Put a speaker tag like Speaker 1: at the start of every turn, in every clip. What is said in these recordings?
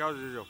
Speaker 1: যাও যাও যাও।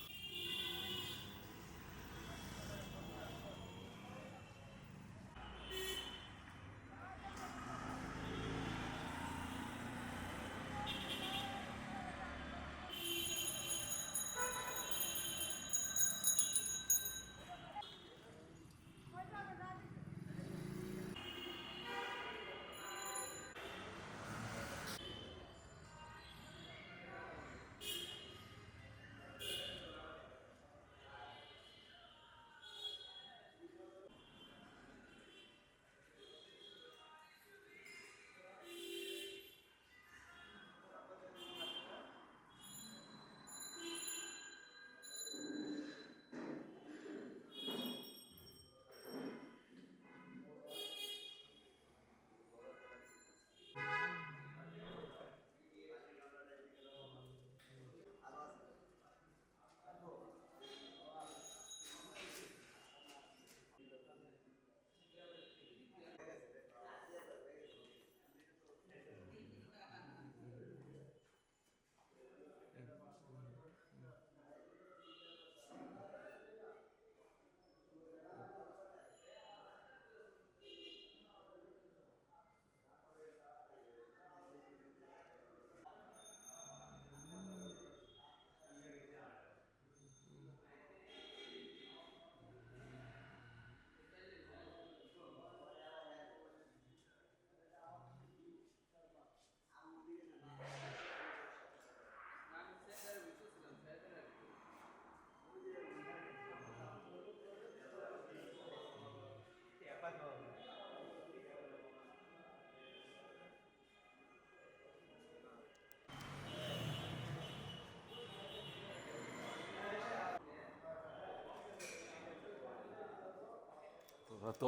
Speaker 1: তো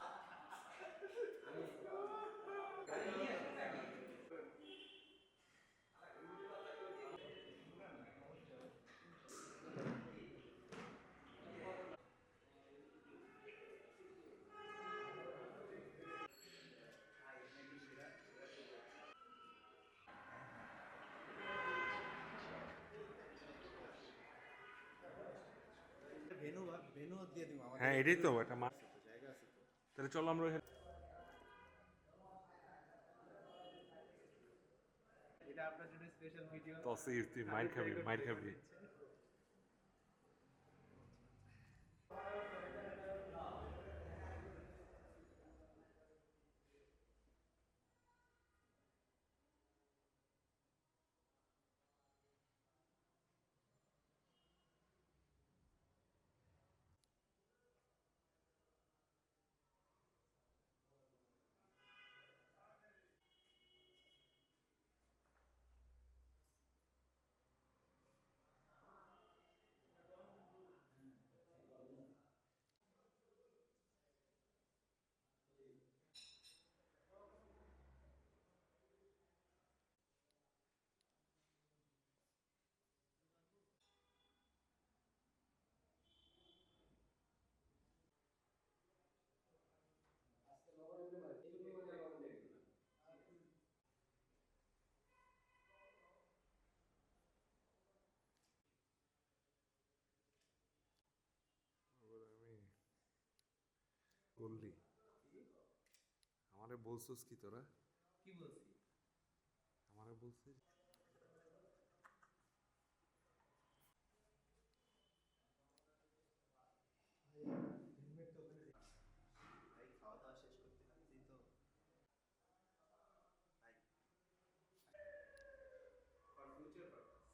Speaker 1: হ্যাঁ এটাই তো এটা তাহলে চলো আমরা
Speaker 2: এটা আপনার জন্য স্পেশাল ভিডিও।
Speaker 1: তসির তুই মাইর খাবি মাইর খাবি। বললি আমারে বলছিস কি তোরা?
Speaker 2: কি বলছি?
Speaker 1: আমারে বলছিস
Speaker 2: ভাই খাওয়া দাওয়া শেষ করতে পারছি তো ভাই, ফর ফিউচার পারপাস।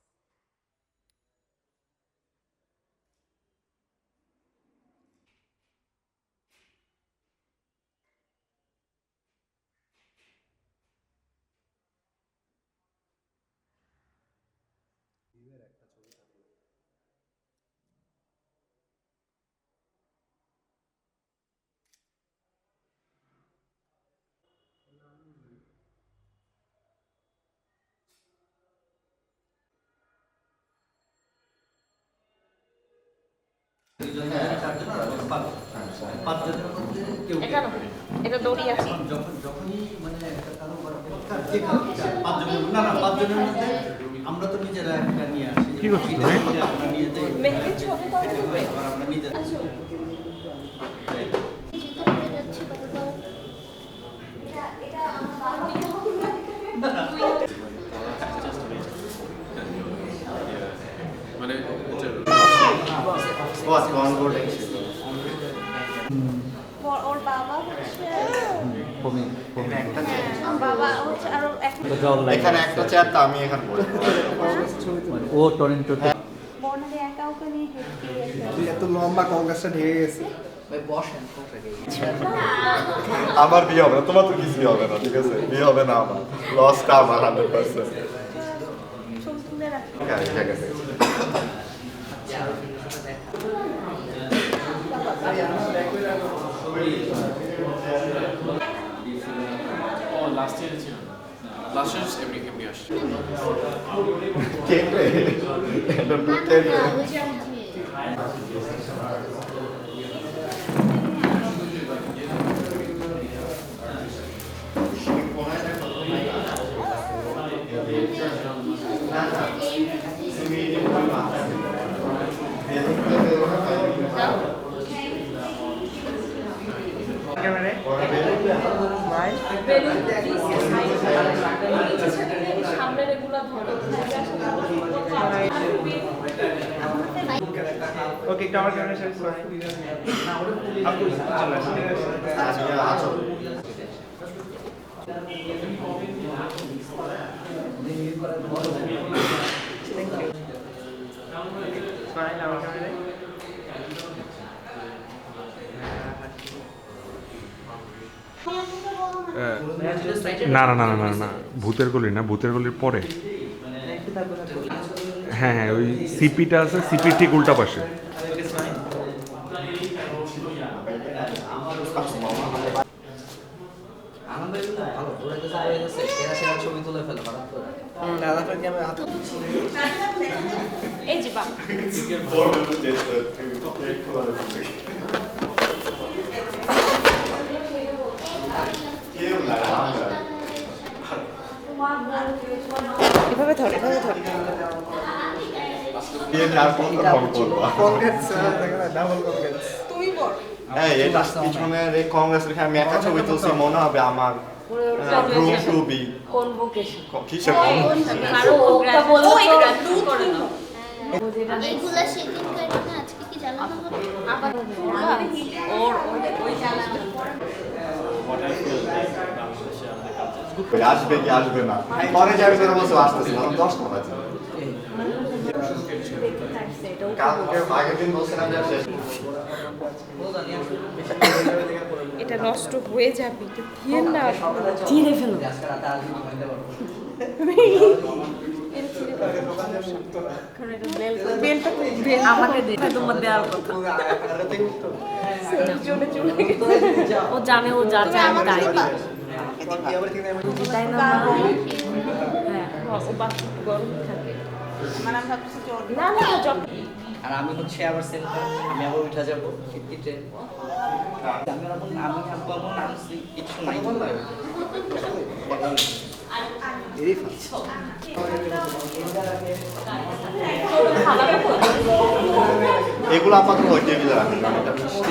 Speaker 2: বিবের একটা ছবি থাকলো। পাঁচজনের মধ্যে কেউ
Speaker 3: এটা দড়ি আছে।
Speaker 2: যখনই মানে একটা কারো যে পাঁচজনের না না পাঁচজনের মধ্যে আমরা তো নিজেরা একটা নিয়ে আসি।
Speaker 1: কি করছিস তুমি?
Speaker 2: আমরা নিয়ে যাই।
Speaker 3: মেহেদির ছবি তো আমি তুলবে।
Speaker 2: আর আমরা নিজেরা
Speaker 3: আচ্ছা
Speaker 4: মানে
Speaker 2: What onboarding ছিল?
Speaker 3: ওর বাবা হচ্ছে
Speaker 2: একটা চেয়ার।
Speaker 3: বাবা হচ্ছে আরো এক
Speaker 2: এখানে একটা চেয়ার তো আমি এখানে বসবো।
Speaker 5: ও টরেন্টোতে
Speaker 3: বর্ণালী একা ওকে নিয়ে হেঁটে
Speaker 6: তুই এত লম্বা কংগ্রেসটা ঢেকে গেছে
Speaker 7: আমার বিয়ে হবে না, তোমার তো কিছুই হবে না, ঠিক আছে? বিয়ে হবে না আমার, লসটা আমার 100%।
Speaker 3: ছবি তুলে রাখি
Speaker 7: হ্যাঁ, ঠিক আছে।
Speaker 4: ও লাস্ট ইয়ারে ছিল লাস্ট ইয়ার এমনি এমনি আসছে
Speaker 7: কে রে? এটা কে রে?
Speaker 3: সামনে রেগুলার ধরো
Speaker 6: ওকে একটু আমার ক্যামেরা শেয়ার করো আপু চলে আসুন
Speaker 7: আচ্ছা, আচ্ছা।
Speaker 6: স্মাইল আমার ক্যামেরায়
Speaker 1: না না না না না না ভূতের গলি না, ভূতের গলির পরে। হ্যাঁ হ্যাঁ, ওই সিপিটা আছে, সিপির ঠিক উল্টা পাশে।
Speaker 5: আনন্দ কিন্তু ভালো ঘুরাইতেছে ঘুরাইতেছে এরা সেরা ছবি তুলে ফেলে হঠাৎ করে
Speaker 6: দাদাটার ক্যামেরা হাতে
Speaker 3: এই যে বাবা এভাবে ধরে এভাবে ধরে
Speaker 7: বিয়ে আর কত কম করবো?
Speaker 6: কংগ্রেস দেখো না ডাবল কংগ্রেস
Speaker 3: তুমি বল
Speaker 7: এই, এটা পিছনের এই কংগ্রেসের এখানে আমি একটা ছবি তুলছি, মনে হবে আমার গ্রুপ টু বি
Speaker 3: কনভোকেশন
Speaker 7: কিসের
Speaker 3: আরো ওটা বললো তো করে না
Speaker 8: এগুলা সেদিনকার না, আজকে কি জ্বালানো হবে?
Speaker 3: আবার ওর ওই জ্বালানো
Speaker 7: আসবে কি আসবে না, পরে যাবে সেটা বলছে আসতেছে না, 10টা বাজে। আগের দিন বলছিলাম যে শেষ।
Speaker 3: এটা নষ্ট হয়ে যাবে এটা দিয়ে না ছিঁড়ে ফেলো
Speaker 5: আজকে রাতে আর ঘুমাইতে পারবো
Speaker 3: বেলটা বেল আমাকে দেখে তোমার দেওয়ার কথা জন্য চলে গেছে ও জানে ও যা চায় আমি তাই দিই তাই না হ্যাঁ ও বাকি গরম থাকে মানে আমি ভাবছি না না জব
Speaker 5: আর আমি হচ্ছে আবার সেন্টার আমি আবার উঠা যাবো শীতে আমি আবার আমি আব্বু আম্মু নামছি কিছু নাই
Speaker 7: এগুলো আপাতত ওই টেবিলে রাখি, কারণ এটা মিষ্টি।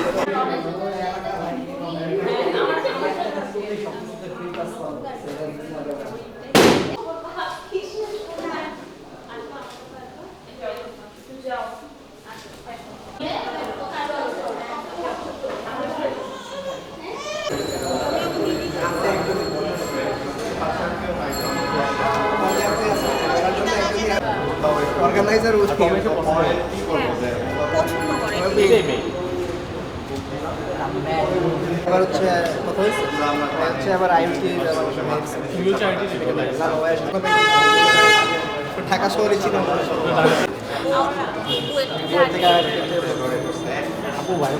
Speaker 6: অর্গানাইজার
Speaker 7: কি করবো যে?
Speaker 6: আবার হচ্ছে কথা হচ্ছে আবার আইওটি ঢাকা শহরে ছিল আপু ভাই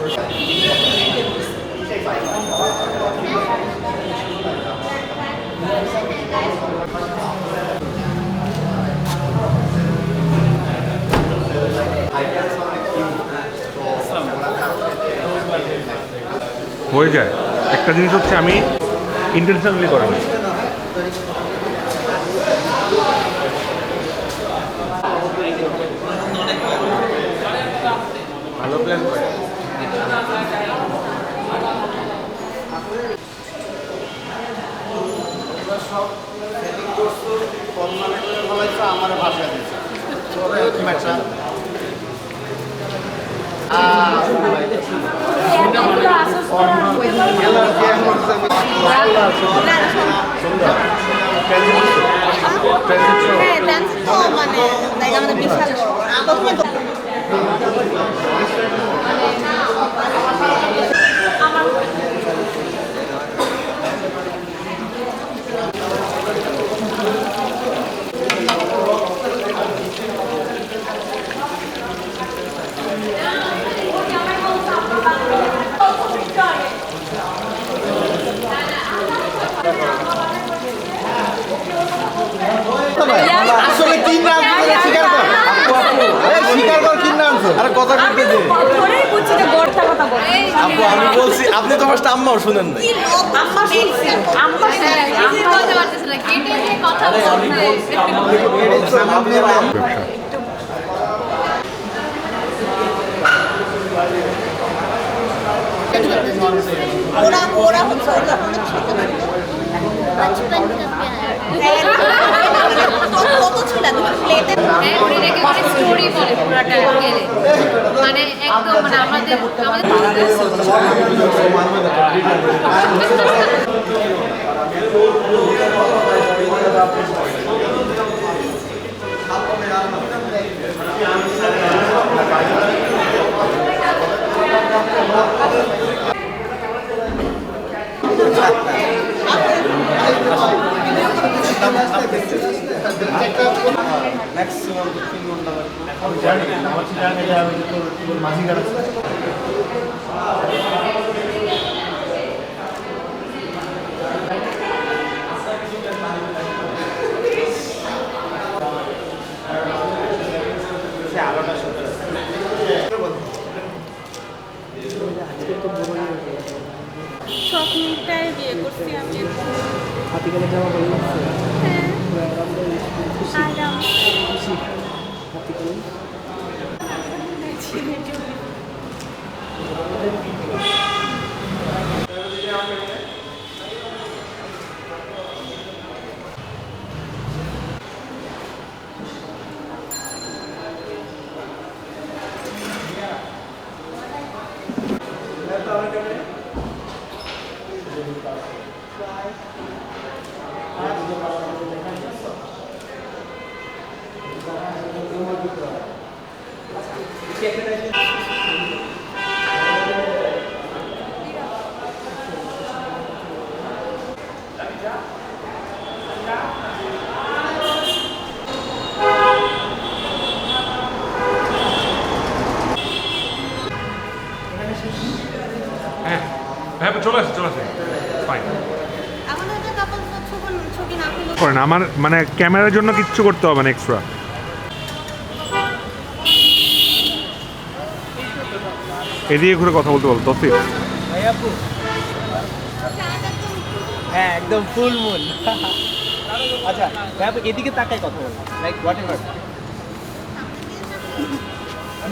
Speaker 1: হয়ে যায়। একটা জিনিস হচ্ছে আমি ইন্টেনশনালি করি না। ভালো প্ল্যান করে।
Speaker 2: সব সেটিং করছো সম্মানে করে বলাইছো আমার ভাষা দিয়েছে ম্যাচা
Speaker 3: আমাদের বিশাল
Speaker 2: আসলে কি নাম স্বীকার কর স্বীকার কর কি নাম আরে কথা বলতে দে
Speaker 3: ধরেই বুঝছি যে গড়টা কথা বলে
Speaker 2: আপু আমি বলছি আপনি তো ফার্স্ট আম্মাও শুনেন না
Speaker 3: আম্মা শুনছি আম্মা শুনছি
Speaker 8: বলতে পারতেছ না গেটে যে কথা
Speaker 3: ওরা হচ্ছে
Speaker 8: बचपन का प्यार
Speaker 3: কত ছিল তুমি প্লেতে
Speaker 8: উনি রেখে করে স্টোরি বলে পুরাটা গেলে মানে একদম মানে আমাদের
Speaker 2: ম্যাক্সিমাম 3 ঘন্টা এখন জানি আমার জানি যে আমি তোর মাঝি গাড়ি
Speaker 3: স্বপ্নটাই বিয়ে করছি আমি
Speaker 6: হাতিকালে যাওয়া হয়ে গেছে
Speaker 3: আরাম
Speaker 6: খুশি হাতিকালে
Speaker 1: হ্যাঁ হ্যাঁ চলে আসে ফাইন
Speaker 3: আমাদের তো কাপল ছবি না তুলে
Speaker 1: করেন আমার মানে ক্যামেরার জন্য কিচ্ছু করতে হবে না এক্সট্রা এদিকে ঘুরে কথা বলতে বল তসিফ
Speaker 5: ভাই আপু হ্যাঁ একদম ফুল মুন আচ্ছা ভাই আপু এদিকে তাকায় কথা বল লাইক হোয়াট এভার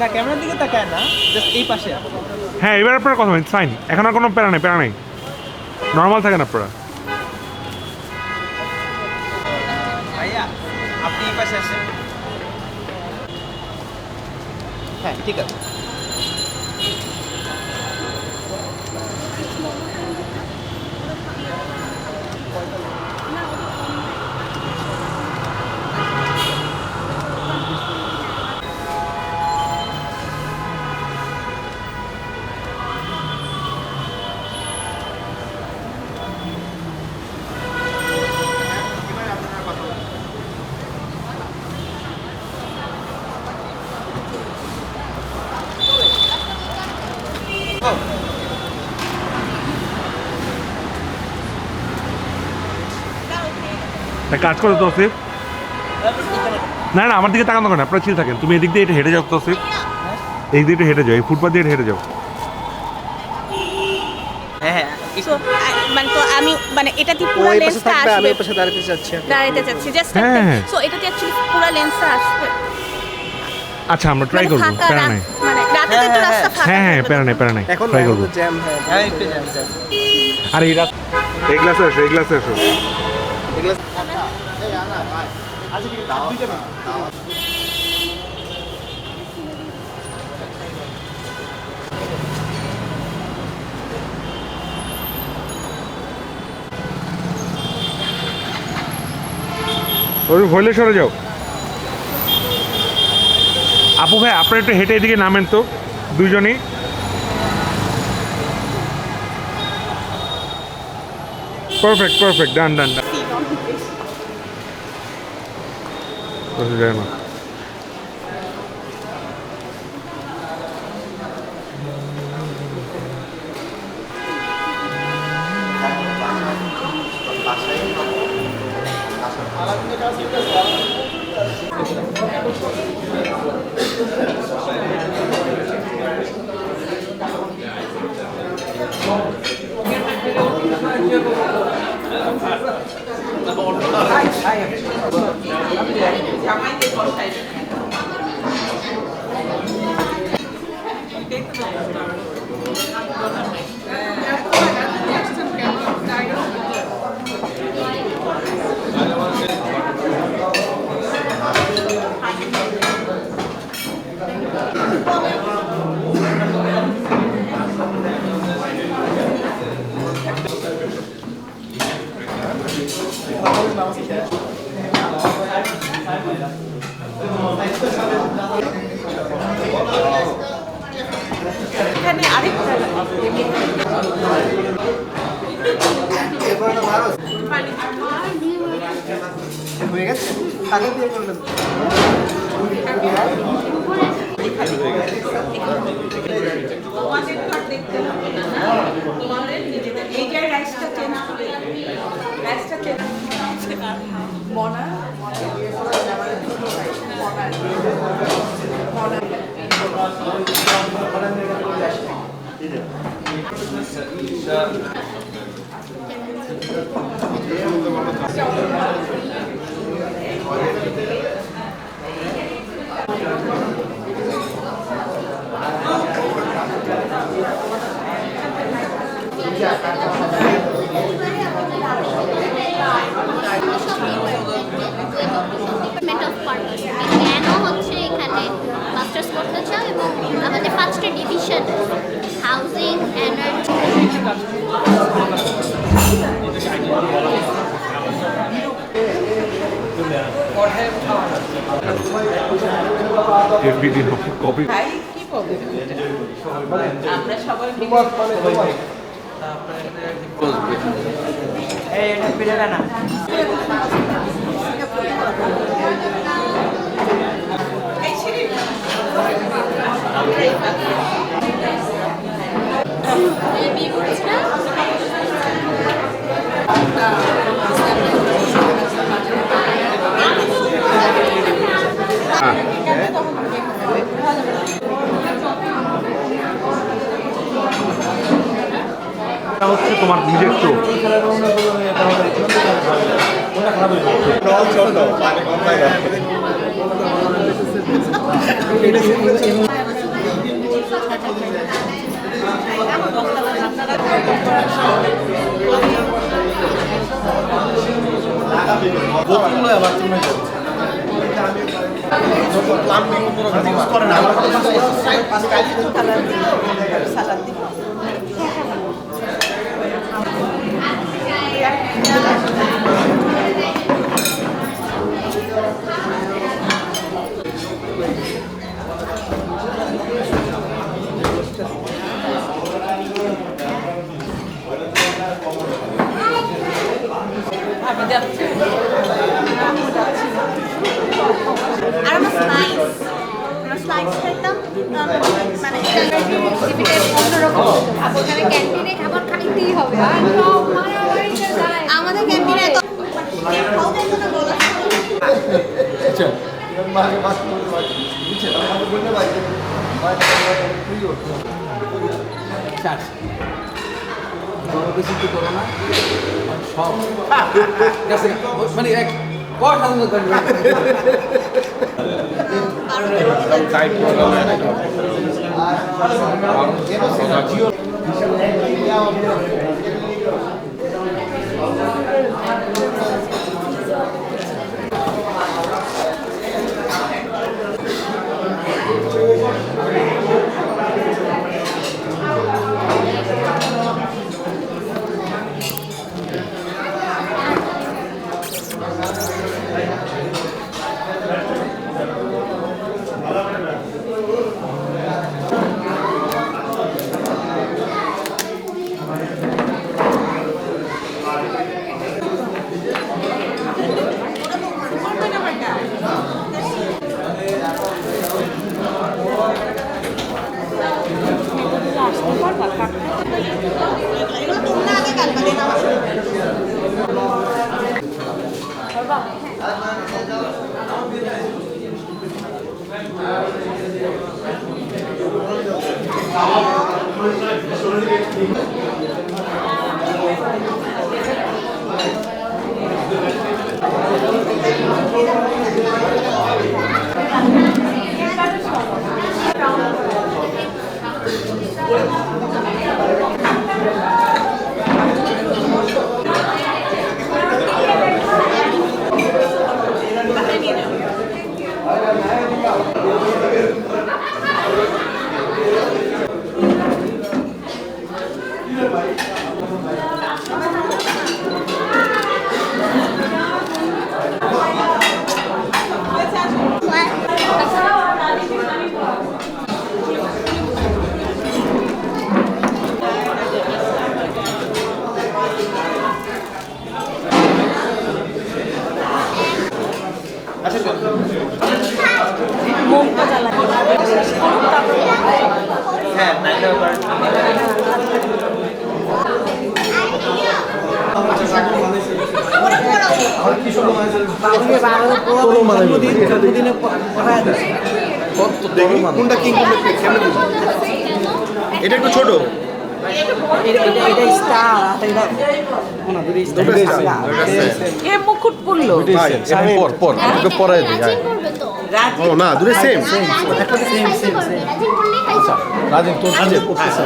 Speaker 5: না ক্যামেরার দিকে তাকায় না জাস্ট এই পাশে
Speaker 1: হ্যাঁ এবার আপনারা কথা বলেন ফাইন এখন আর কোনো প্যারা নেই নর্মাল থাকেন আপনারা
Speaker 5: ভাইয়া আপনি এই পাশে আসেন হ্যাঁ ঠিক আছে
Speaker 1: একটা কাজ করো তসিফ না আমার দিকে তাকানো কেন আপনারা চিল থাকেন তুমি এদিক দিয়ে এটা হেঁটে যাও তসিফ এই দিকে হেঁটে যাও এই ফুটপাথ দিয়ে হেঁটে যাও
Speaker 5: হ্যাঁ
Speaker 3: মানে তো আমি মানে এটাতে পুরো লেন্সটা আসবে
Speaker 6: আমি পাশে দাঁড়াতে চাচ্ছি
Speaker 3: দাঁড়াইতে চাচ্ছি জাস্ট
Speaker 1: হ্যাঁ।
Speaker 3: সো এটাতে অ্যাকচুয়ালি পুরো লেন্সটা আসবে
Speaker 1: আচ্ছা আমরা ট্রাই করবো, প্যারা নাই।
Speaker 3: মানে রাতে তো একটু রাস্তা ফাঁকা
Speaker 1: হ্যাঁ হ্যাঁ,
Speaker 3: থাকে।
Speaker 1: প্যারা নাই, প্যারা নাই, ট্রাই করবো।
Speaker 6: জ্যাম হ্যাঁ একটু জ্যাম
Speaker 1: আর এই রাত এই গ্লাসে আসো, এই গ্লাসে আসো। ওই হইলে সরে যাও। আপু ভাই আপনারা একটু হেঁটে এদিকে নামেন তো দুজনেই। পারফেক্ট পারফেক্ট, ডান ডান ডান। যায় না।
Speaker 3: এখানে আরেকটা
Speaker 6: হয়ে গেছে আগে দিয়ে করলেন
Speaker 3: তোমাদের তো আর দেখতে হবে না, তোমাদের নিজেদের এই যে রাইসটা চেঞ্জ করে রাইসটা চেঞ্জ মনা
Speaker 8: ডিপার্টমেন্ট অফ পারপাস কেন হচ্ছে এখানে মাস্টার্স করতে চাও এবং আমাদের 5টা ডিভিশন হাউজিং, এনার্জি।
Speaker 1: এভরিদিন কপি।
Speaker 3: ভাই কি প্রবলেম আমরা সবাই
Speaker 5: এই এটা পিড়ে না
Speaker 3: এই ছিড়ি
Speaker 8: বিয়ে করেছে না?
Speaker 1: এটা হচ্ছে তোমার নিজের চোখ।
Speaker 3: সালাদ দিব আমি যাচ্ছি
Speaker 8: আর আমরা স্লাইস খেতাম, মানে অন্যরকম। ওখানে ক্যান্টিনে খাবার খাইতেই হবে, আর সব মারামারিতে যায়। আমাদের ক্যান্টিনে
Speaker 6: বেশি কি করো না সব মানে এক কর সাধারণ
Speaker 2: টাইট প্রোগ্রামে
Speaker 7: কোনটা কিং এটা একটু ছোট
Speaker 3: এ মুকুট পড়লো
Speaker 7: পরাই দিই ও না দুটো সেম রাজীব তোর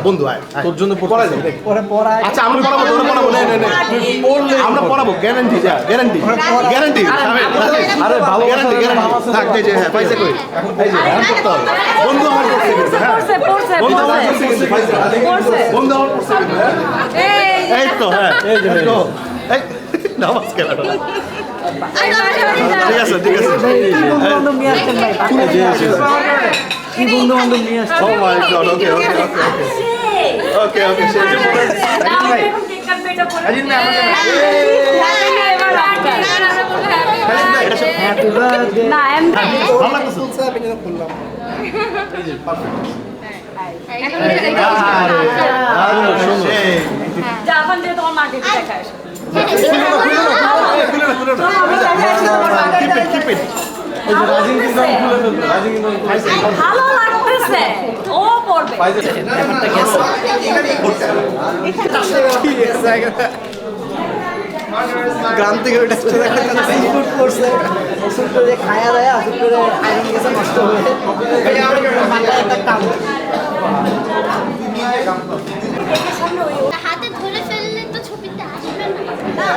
Speaker 7: বন্ধু তোর জন্য পড়াই দেব আচ্ছা আমরা পড়াবো তোরা পড়াবো না আমরা পড়াবো গ্যারান্টি যা গ্যারান্টি গ্যারান্টি আরে ভালো গ্যারান্টি গ্যারান্টি থাক দে যে হ্যাঁ পয়সা কই এই যে এখন করতে হবে বন্ধু আমার করতে গেছে বন্ধু আমার করতে গেছে বন্ধু আমার করতে গেছে এই তো হ্যাঁ এই যে এই নমস্কার ঠিক আছে ঠিক আছে
Speaker 5: কি বন্ধু বান্ধব নিয়ে আসছে
Speaker 7: ও মাই গড ওকে ওকে ওকে ওকে ওকে
Speaker 5: হ্যাপি বার্থডে
Speaker 3: না এম
Speaker 7: ভালো লাগছে
Speaker 3: জাপান যে তোমার মাকে দেখায় ভালো লাগতেছে ও পড়বে
Speaker 5: গ্রাম থেকে ওইটা ফুড করছে ওষুধ করে খায়া দেয় ওষুধ করে আয়রন গেছে নষ্ট হয়ে মাথায় একটা টান
Speaker 8: হাতে ধরে ফেললে তো ছবিতে আসবে না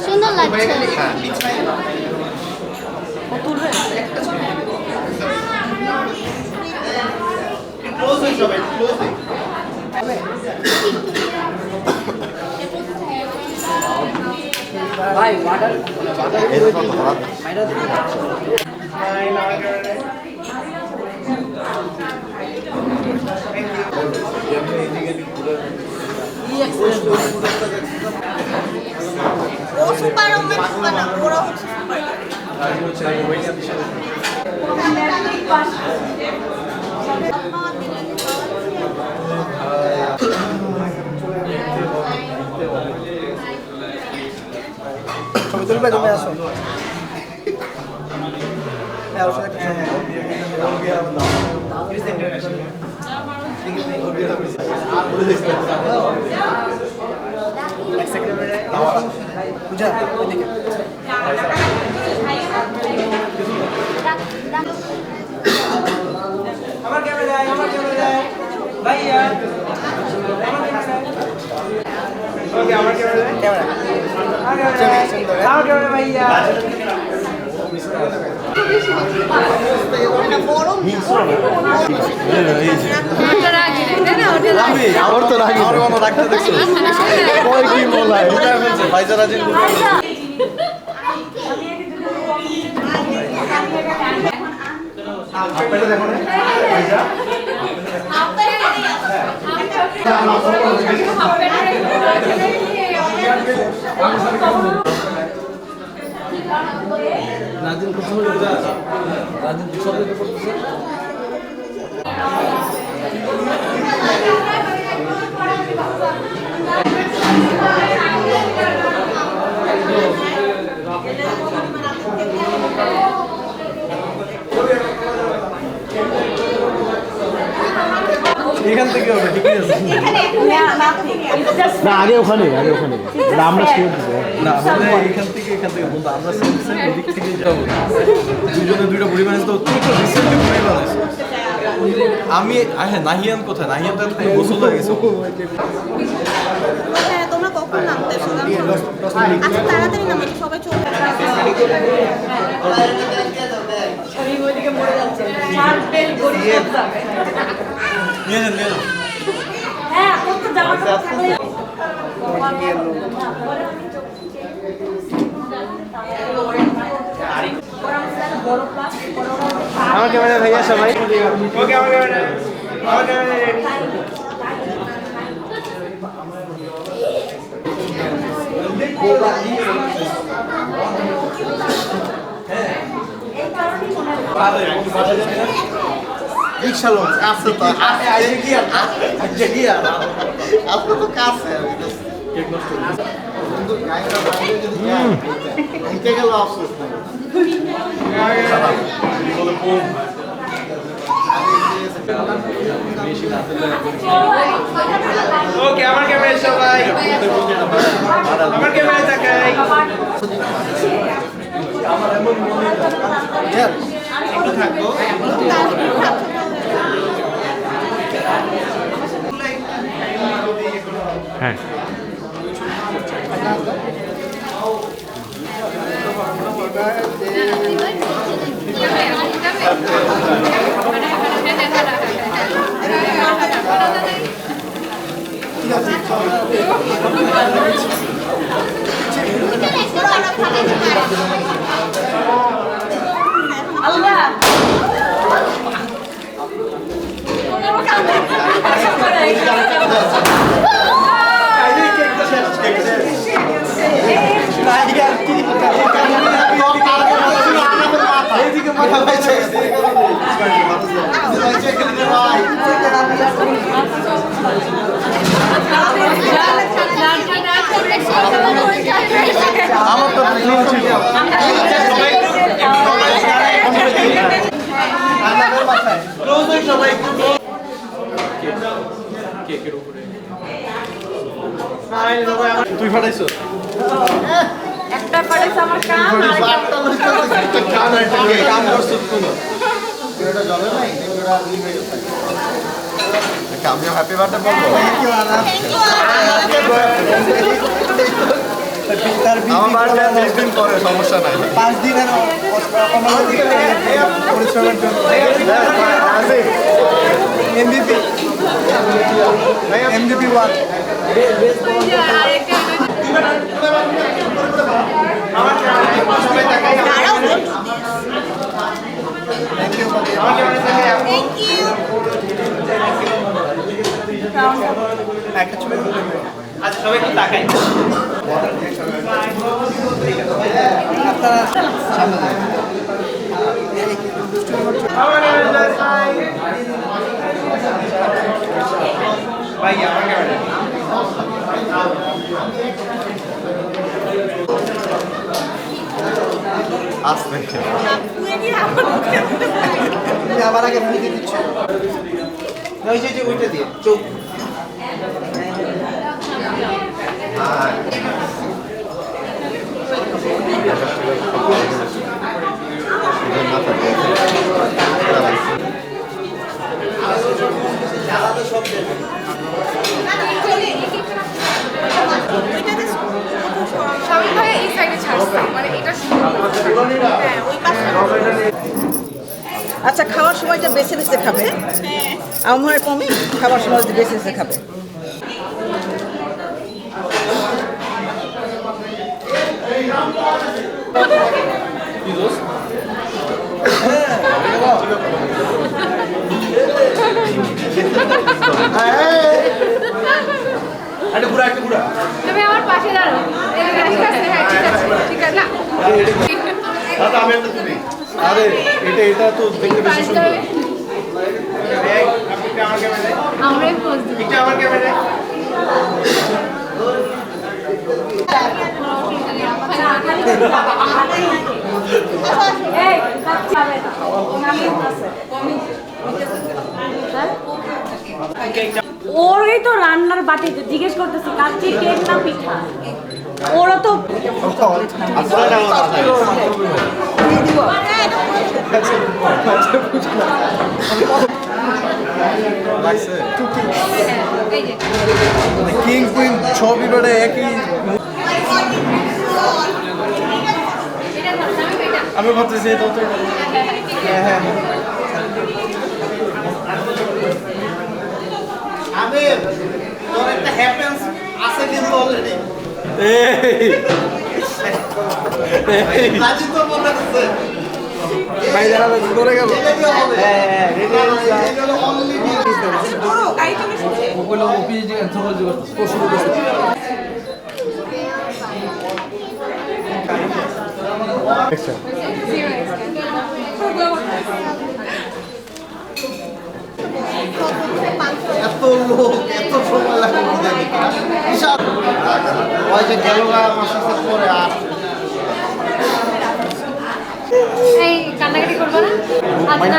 Speaker 8: সুন্দর লাগছে
Speaker 5: ভাই ওয়াটার
Speaker 8: ও সুপার রোম্যান্টিক না ওরা
Speaker 5: ছবি তুলবে তুমি আসো হ্যাঁ ওর সাথে পূজা ওইদিকে
Speaker 6: আমার ক্যামেরায় ভাইয়া ওকে আমার ক্যামেরায় আমার ক্যামেরা ভাইয়া
Speaker 7: আমার তো রাখি আমার মনে রাখতে দেখছো কই কি বলাই এটা ফেলছে ভাইজার আজিন আপনারা দেখুন ভাইজা
Speaker 5: রাজিন কোথাও রাজিন দুশো করতেছে এখান থেকে হবে ঠিক আছে না আগে ওখানে আমরা শিওর না আমরা এখান থেকে বলতো আমরা সেম দিক থেকে যাব দুজনে দুইটা বডি বানাইছে তো তুই তো রিসেন্টলি বডি বানাইছিস আমি নাহিয়ান কোথায় নাহিয়ান তো গোসল হয়ে গেছে
Speaker 3: হ্যাঁ তোমরা কখন নামতেছো আচ্ছা তাড়াতাড়ি নামো সবাই চলে ওইদিকে মরে যাচ্ছে চার বেল গড়ি যাবে
Speaker 7: নিয়ে যান
Speaker 3: হ্যাঁ কত জামা কাপড় থাকলে
Speaker 6: আমার ক্যামেরা ভাইয়া সবাই ওকে আমার ক্যামেরা
Speaker 2: রিক্সা লোক কাছে তো আজকে কি আর আপনি তো কাছে কেক নষ্ট কিন্তু গাইটা বাইরে যদি এইটা গেল আফসোস নাই
Speaker 6: ওকে আমার ক্যামেরা সবাই আমার ক্যামেরা তাকাই
Speaker 5: আমার এমন মনে
Speaker 2: একটু থাকবো
Speaker 1: হ্যাঁ
Speaker 2: এইদিকে মাথা পাইছে
Speaker 7: আমার তো
Speaker 4: কেকের উপরে
Speaker 7: তুই ফাটাইছো
Speaker 3: একটা পাড়াইছে আমার কাম
Speaker 7: কাম করছো কোনো
Speaker 2: আমি হ্যাপি বার্থডে বলবো আমার বার্থডে 20 দিন পরে সমস্যা নাই
Speaker 5: 5 দিনের পরিশ্রমের জন্য এমবিপি এমবিপি 1
Speaker 6: একটা ছবি আচ্ছা সবাই একটু তাকাই ভাই আমার ক্যামেরা
Speaker 2: আসবে
Speaker 5: আমার আগে মুখে দিচ্ছে ওই যে ওইটা দিয়ে চোখ
Speaker 3: সবাই ভাই এই সাইডে ছাড়ছে মানে এটা হ্যাঁ ওই পাশে
Speaker 9: আচ্ছা খাওয়ার সময়টা বেছে বেছে খাবে আমার কমে খাবার সময় বেছে বেছে খাবে
Speaker 3: তুমি আমার পাশে দাঁড়াও ঠিক আছে না
Speaker 5: আরে এটা তো দেখতে বেশি সুন্দর
Speaker 3: আমরাই পোজ দিই ওরই তো রান্নার বাটিতে জিজ্ঞেস করতেছি কাচ্চি কেক না পিঠা ওরা তো
Speaker 5: কিং কুইন ছবি বেড়ে একই আমি ভাবতেছি এটা তো হ্যাঁ
Speaker 2: আমি তোর একটা হ্যাপেন্স আছে কিন্তু অলরেডি
Speaker 5: এই
Speaker 2: রাজি তো মনে হচ্ছে
Speaker 5: ভাই যারা ধরে গেল
Speaker 2: হ্যাঁ রেডি অলরেডি
Speaker 5: ওগুলো পিএইচডি অ্যানথ্রোপোলজি করতে শুরু করতে
Speaker 2: এত লোক এত সময় লাগে বিশাল ওই যে গেল মাসের পরে আর
Speaker 3: এই কান্নাকাটি করবো না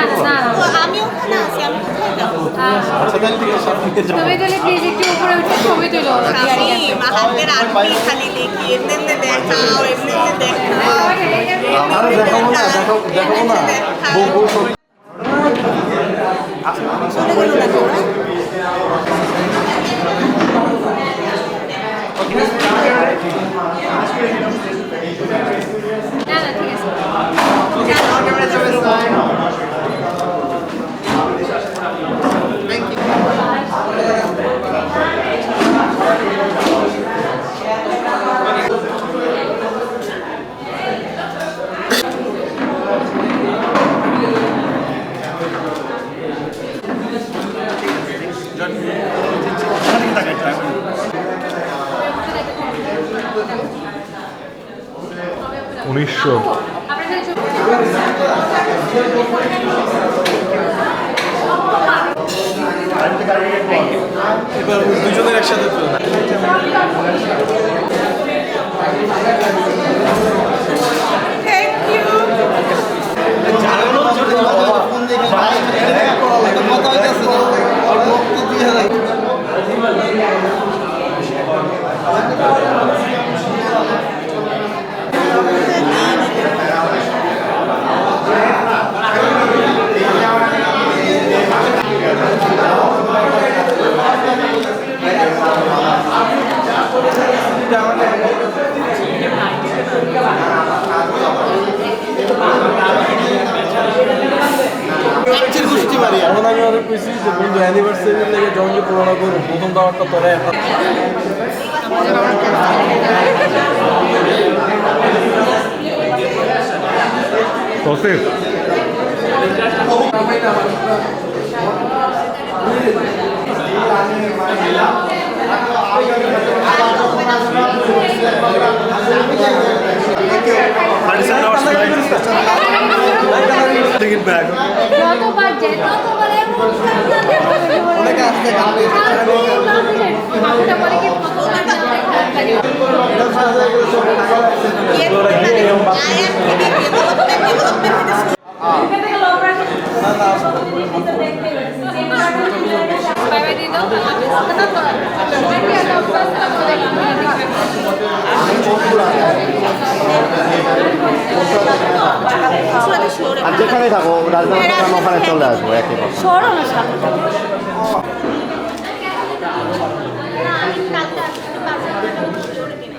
Speaker 3: আচ্ছা না
Speaker 9: আমি ওখানে আছি আমি কোথায় যাবো
Speaker 3: তুমি তাহলে প্লিজ একটু উপরে উঠে ছবি তুলো
Speaker 9: হাতের আরবি খালি দেখি এমনি দেখাও এমনি দেখাও
Speaker 5: আরে দেখাবো না দেখাবো না বউ সব
Speaker 9: চলে গেল দেখো
Speaker 3: না না ঠিক আছে
Speaker 1: উনিশশো
Speaker 3: আপনাদের
Speaker 5: এবার দুজনের একসাথে তুলে
Speaker 2: ফোন দেখে কথা হইতেছে আর লোক তো দিয়ে যায়
Speaker 5: এখন আমি ওদের কইছি যে বন্ধু অ্যানিভার্সারি থেকে জঙ্গি পুরোনো করুন প্রথম দাওয়ারটা তোরা এখন
Speaker 1: তৌসিফ
Speaker 3: যতবার যে ততবার
Speaker 5: অনেকে আসতে কাঁপে
Speaker 3: মাথাটা পরে কি কতবার বাই বাই দিন
Speaker 7: ওখানেই থাকো, রাজধানী থেকে আমি ওখানে চলে আসবো একই কথা।
Speaker 3: সরো না সামনে থেকে।
Speaker 8: না আমি কালকে আসতে পারবো না জোরে কিনে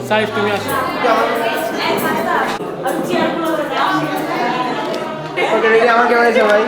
Speaker 4: সাইফ তুমি আসো
Speaker 6: ওকে রেডি, আমার কেমন আছে ভাই?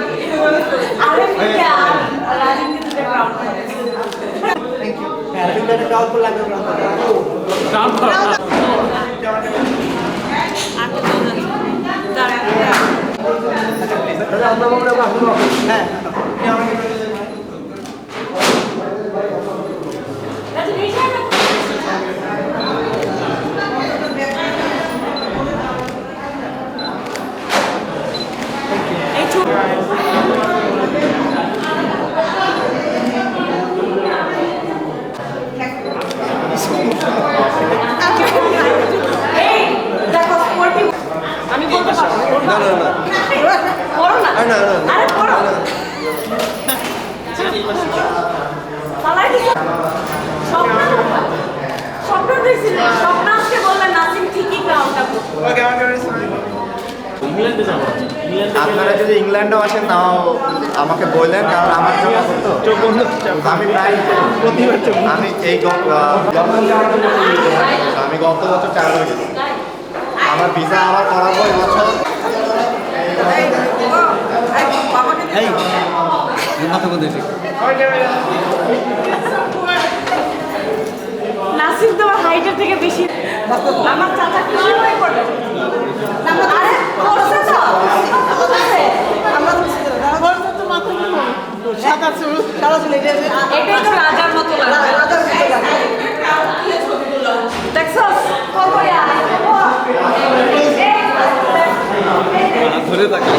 Speaker 3: আমি বলতে পারবো
Speaker 5: না না না
Speaker 3: পড়ো না
Speaker 5: না না
Speaker 3: আরে পড়ো পালাই দিছো স্বপ্ন স্বপ্ন দেখছিল স্বপ্ন আজকে বললেন নাসিম ঠিকই গ্রাউন্ডটা
Speaker 6: ওকে আমার কেমন আছে?
Speaker 4: ইংল্যান্ডে যাবো
Speaker 2: আপনারা যদি ইংল্যান্ডেও আসেন তাও আমাকে বললেন, কারণ আমার জন্য তো
Speaker 5: চোখ বন্ধ
Speaker 2: আমি প্রায়
Speaker 5: প্রতিবার চোখ
Speaker 2: আমি এই আমি গত বছর 4 বার গেছি। আমার ভিসা আবার করাবো এবছর।
Speaker 5: এই মাথা কোথায় ঠিক
Speaker 3: নাসিম তোমার হাইটের থেকে বেশি আমার চাচা খুশি হয়ে পড়ে আরে করছে তো এটাই তো রাজার মতো লাগে দেখছস কবয়া
Speaker 5: ধরে থাকে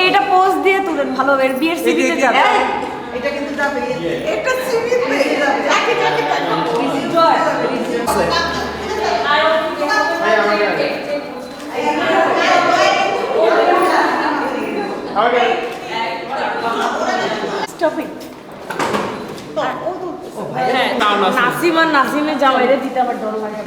Speaker 3: এটা পোস্ট দিয়ে তুলেন ভালো এর বিয়ের সিভিতে যাবে
Speaker 9: এটা কিন্তু যাবে এটা সিমিতে যাবে যাকে যাকে
Speaker 3: জয় স্টপিং নাসিম আর নাসিমের জামাইরে দিতে আবার ডর লাগে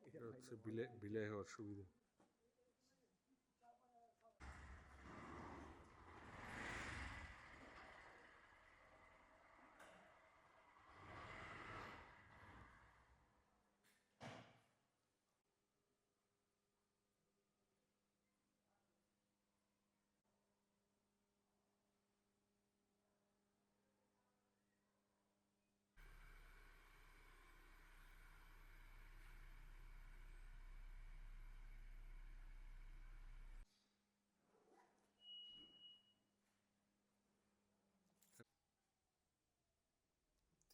Speaker 1: এটা হচ্ছে বিলে হওয়ার সুবিধা।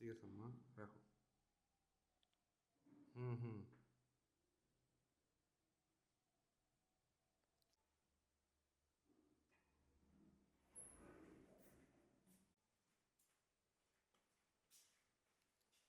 Speaker 1: ঠিক আছে মা, রাখো। হুম।